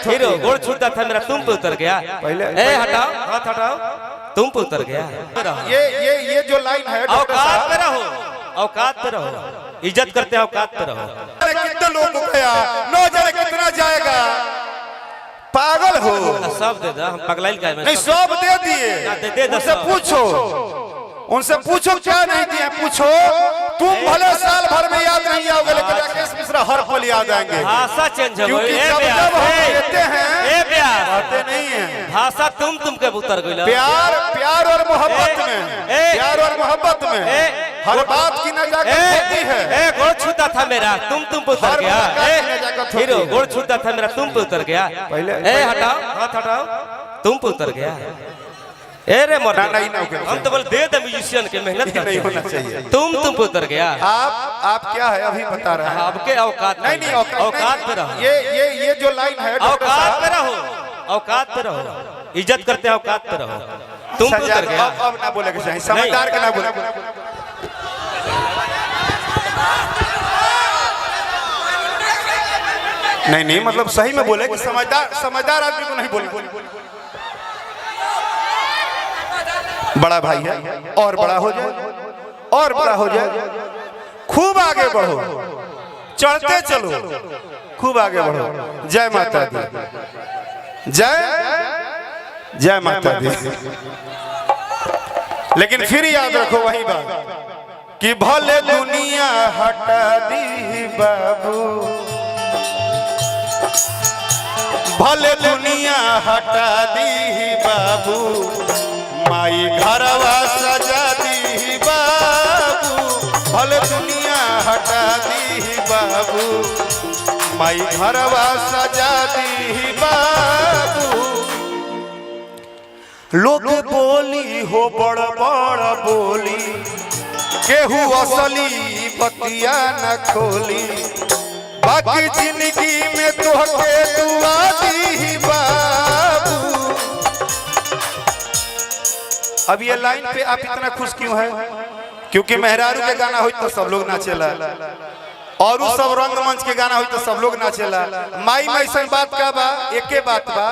Hero गोड़ छूटा था मेरा तुम पे उतर गया। पहले हटाओ हाथ हटाओ, तुम पे उतर गया। ये जो लाइन है औकात पे रहो, औकात पे रहो, इज्जत करते हैं औकात पे रहो। कितने लोग को गया 9 जने कितना जाएगा, पागल हो। सब दे दो, हम पगलाइल का नहीं सब दे दिए, दे उनसे पूछो, उनसे पूछो क्या नहीं दिए, पूछो। तुम भले साल भर में याद नहीं आओगे लेकिन राकेश मिश्रा हर पल याद आएंगे। भाषा चेंज हो गई, देते हैं बातें नहीं है। भाषा तुम के उतर गई। प्यार और मोहब्बत में, प्यार और मोहब्बत में हर बात की न जाकर होती है। गोड़ छूटा था मेरा तुम पे उतर गया। हीरो गोड़ छूटा था मेरा तुम पे उतर गया। पहले हटाओ हाथ हटाओ, तुम पे उतर गया। रे मोर हम तो बोल दे दे म्यूजिशियन के मेहनत नहीं होना चाहिए। तुम पे उतर गया। आप क्या है अभी बता रहे हैं, आपके औकात नहीं औकात पे रहो। ये जो लाइन है औकात पे रहो, औकात पे रहो, इज्जत करते हैं औकात पे रहो। तुम पे उतर गया। अब ना बोले कि समझदार के ना बोले। नहीं मतलब सही में बोले कि समझदार आदमी को नहीं बोले। बड़ा भाई है और बड़ा हो जाए, और बड़ा हो जाए, खूब आगे बढ़ो, चढ़ते चलो, खूब आगे बढ़ो। जय माता दी, जय माता दी। लेकिन फिर याद रखो वही बात कि भले दुनिया हटा दी बाबू, भले दुनिया हटा दी बाबू, माई घरवा सजा दी बाबू। भले दुनिया हटा दी बाबू, माई घरवा सजा दी बाबू। लोग बोली हो बड़ बड़ बोली, केहू असली बतिया न खोली, बाकी जिंदगी में तोहके दुआ दी बाबू। अब ये लाइन पे आप इतना खुश क्यों है? क्योंकि मेहरारू के गाना हुई तो सब लोग नाचेला, और उस सब रंगमंच के गाना हुई तो सब लोग नाचेला। माई में ऐसा बात का बा, एके बात बा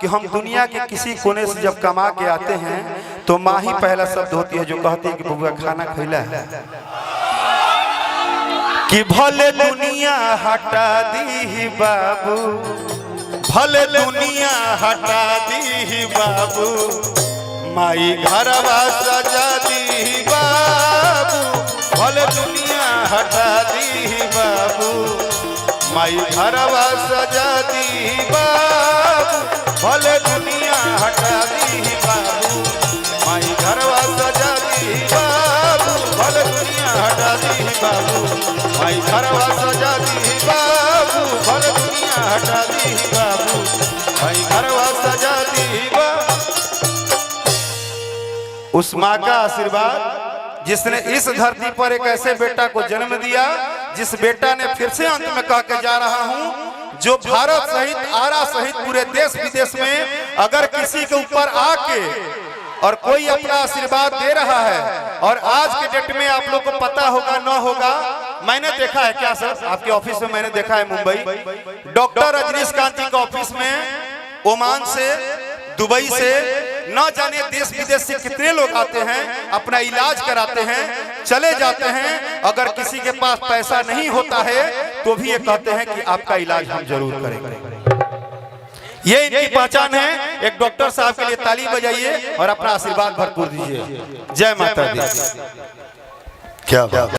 कि हम दुनिया के किसी कोने से जब कमा के आते हैं तो माँ ही पहला शब्द होती है जो कहती है कि बबुआ खाना खिला है। कि भले दुनिया हटा दी बाबू, भले दुनिया हटा दी बाबू, माई घरवा सजा दी बाबू। भले दुनिया हटा दी बाबू, माई घरवा सजा दी बाबू। भले दुनिया हटा दी बाबू, माई घरवा सजा दी बाबू। भले दुनिया हटा दी बाबू, माई घरवा सजा दी बाबू। भले दुनिया हटा दी बाबू, माई घरवा सजा दी बाबू। उस माँ का आशीर्वाद जिसने इस धरती पर एक ऐसे बेटा को जन्म दिया, जिस बेटा ने फिर से अंत में कह के जा रहा हूं, जो भारत सहित आरा सहित पूरे देश विदेश में अगर किसी के ऊपर आके और कोई अपना आशीर्वाद दे रहा है, और आज के डेट में आप लोग को पता होगा न होगा, मैंने देखा है क्या सर आपके ऑफिस में, मैंने देखा है मुंबई डॉक्टर रजनीकांत जी के ऑफिस में ओमान से, दुबई से, न जाने देश विदेश से कितने लोग आते हैं, अपना इलाज कराते हैं, चले जाते हैं। अगर किसी के पास पैसा नहीं होता है तो भी ये कहते हैं कि आपका इलाज हम जरूर करेंगे। ये इनकी पहचान है। एक डॉक्टर साहब के लिए ताली बजाइए और अपना आशीर्वाद भरपूर दीजिए। जय माता दी। क्या